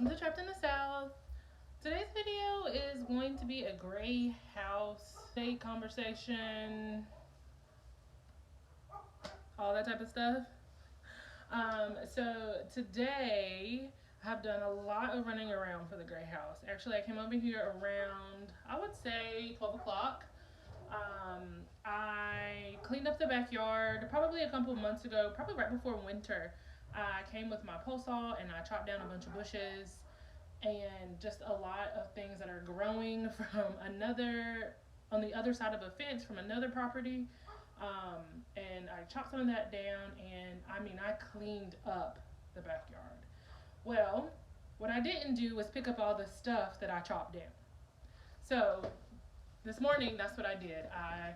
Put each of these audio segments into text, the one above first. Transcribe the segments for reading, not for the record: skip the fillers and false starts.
welcome to Trapped in the South. Today's video is going to be a gray house date conversation, all that type of stuff. So today I have done a lot of running around for the gray house. Actually, I came over here around, I would say 12 o'clock. I cleaned up the backyard probably a couple months ago, probably right before winter. I came with my pole saw and I chopped down a bunch of bushes and just a lot of things that are growing from another, on the other side of a fence from another property. And I chopped some of that down, and I cleaned up the backyard. Well, what I didn't do was pick up all the stuff that I chopped down. So this morning, that's what I did. I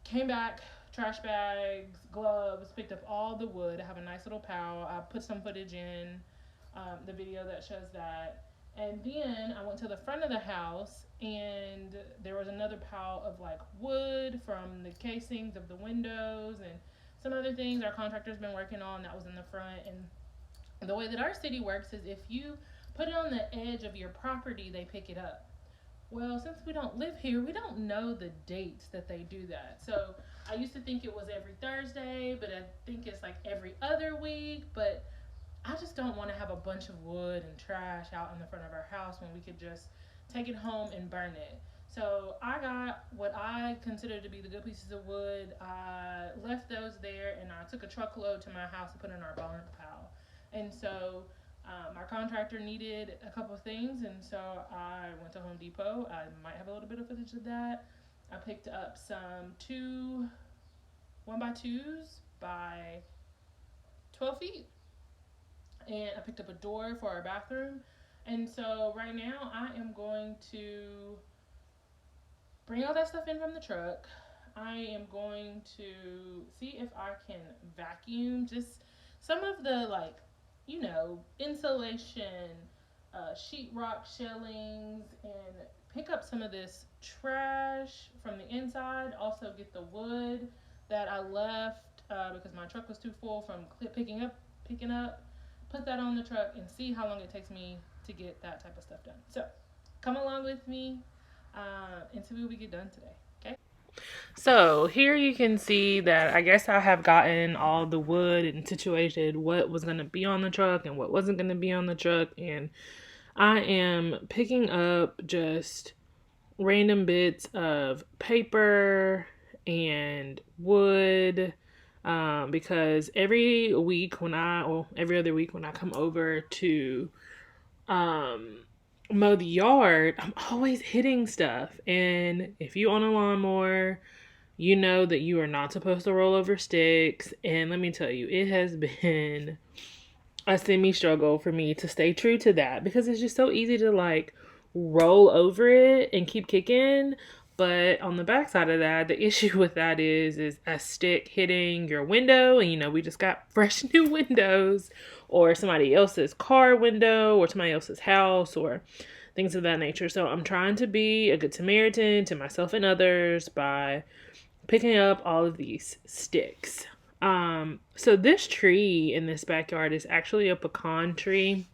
came back, trash bags, gloves, picked up all the wood. I have a nice little pile. I put some footage in the video that shows that. And then I went to the front of the house, and there was another pile of like wood from the casings of the windows and some other things our contractor's been working on that was in the front. And the way that our city works is if you put it on the edge of your property, they pick it up. Well, since we don't live here, we don't know the dates that they do that. So I used to think it was every Thursday, but I think it's like every other week. But I just don't want to have a bunch of wood and trash out in the front of our house when we could just take it home and burn it. So I got what I consider to be the good pieces of wood. I left those there, and I took a truckload to my house to put in our barn pile. And so our contractor needed a couple of things, and so I went to Home Depot. I might have a little bit of footage of that. I picked up some 1x2s by 12 feet, and I picked up a door for our bathroom. And so right now I am going to bring all that stuff in from the truck. I am going to see if I can vacuum just some of the, like, insulation, sheetrock shellings, and pick up some of this trash from the inside. Also get the wood that I left because my truck was too full from picking up. Put that on the truck and see how long it takes me to get that type of stuff done. So come along with me and see what we get done today. Okay. So here you can see that I guess I have gotten all the wood and situated what was going to be on the truck and what wasn't going to be on the truck. And I am picking up just random bits of paper and wood because every other week when I come over to mow the yard, I'm always hitting stuff. And if you own a lawnmower, you know that you are not supposed to roll over sticks. And let me tell you, it has been a semi-struggle for me to stay true to that because it's just so easy to like roll over it and keep kicking. But on the backside of that, the issue with that is a stick hitting your window, and we just got fresh new windows, or somebody else's car window, or somebody else's house, or things of that nature. So I'm trying to be a good Samaritan to myself and others by picking up all of these sticks. So this tree in this backyard is actually a pecan tree.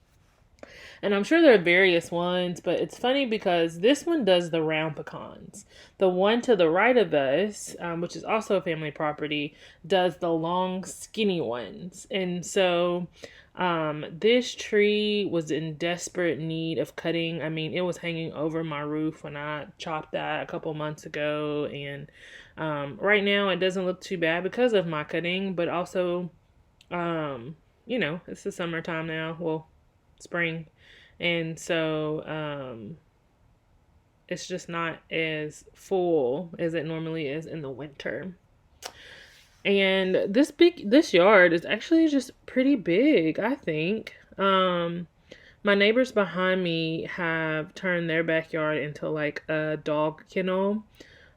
And I'm sure there are various ones, but it's funny because this one does the round pecans. The one to the right of us, which is also a family property, does the long, skinny ones. And so this tree was in desperate need of cutting. I mean, it was hanging over my roof when I chopped that a couple months ago. And right now it doesn't look too bad because of my cutting, but also, it's the summertime now. Well, spring. And so it's just not as full as it normally is in the winter. And this yard is actually just pretty big, I think. My neighbors behind me have turned their backyard into like a dog kennel,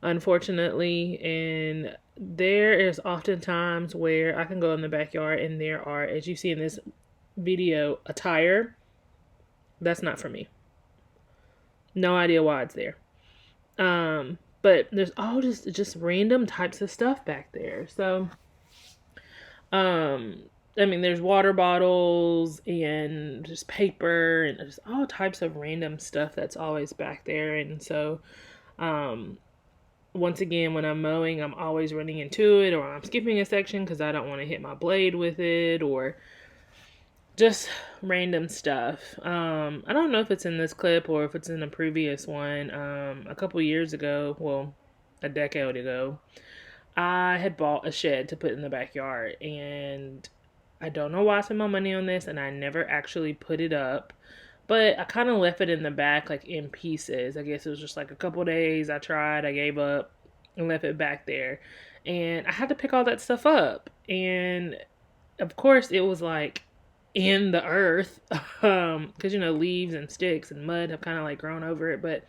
unfortunately. And there is often times where I can go in the backyard and there are, as you see in this video, a tire. That's not for me. No idea why it's there. But there's all just random types of stuff back there. So, I mean, there's water bottles and just paper and just all types of random stuff that's always back there. And so, um, once again, when I'm mowing, I'm always running into it, or I'm skipping a section because I don't want to hit my blade with it, or just random stuff. I don't know if it's in this clip or if it's in a previous one. A couple years ago, well, a decade ago, I had bought a shed to put in the backyard, and I don't know why I spent my money on this, and I never actually put it up. But I kind of left it in the back, like in pieces. I guess it was just like a couple days. I tried, I gave up, and left it back there. And I had to pick all that stuff up. And of course, it was like in the earth, because leaves and sticks and mud have kind of like grown over it. But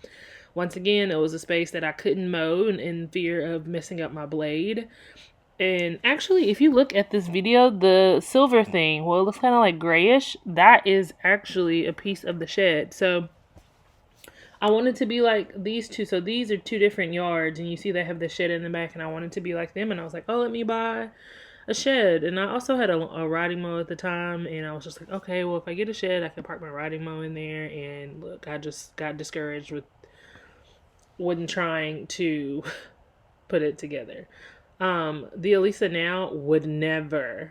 once again, it was a space that I couldn't mow in fear of messing up my blade. And actually, if you look at this video, the silver thing, well, it looks kind of like grayish. That is actually a piece of the shed. So I wanted to be like these two. So these are two different yards, and you see they have the shed in the back, and I wanted to be like them. And I was like, oh, let me buy a shed. And I also had a riding mower at the time, and I was just like, okay, well, if I get a shed, I can park my riding mower in there. And look, I just got discouraged with wasn't trying to put it together. The Alisa now would never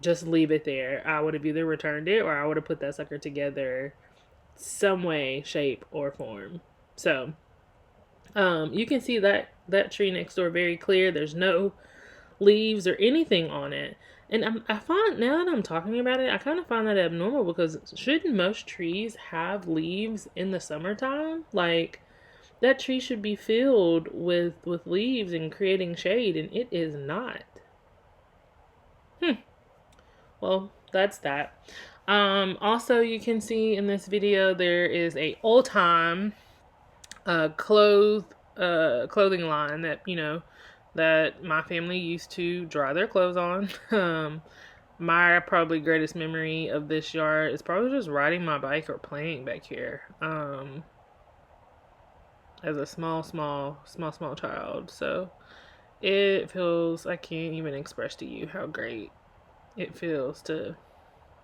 just leave it there. I would have either returned it or I would have put that sucker together some way, shape, or form. So, you can see that tree next door very clear. There's no leaves or anything on it. And I find, now that I'm talking about it, I kind of find that abnormal because shouldn't most trees have leaves in the summertime? Like, that tree should be filled with leaves and creating shade, and it is not. Well, that's that. Also, you can see in this video there is a old time clothing line that that my family used to dry their clothes on. My probably greatest memory of this yard is probably just riding my bike or playing back here. As a small child. So it feels, I can't even express to you how great it feels to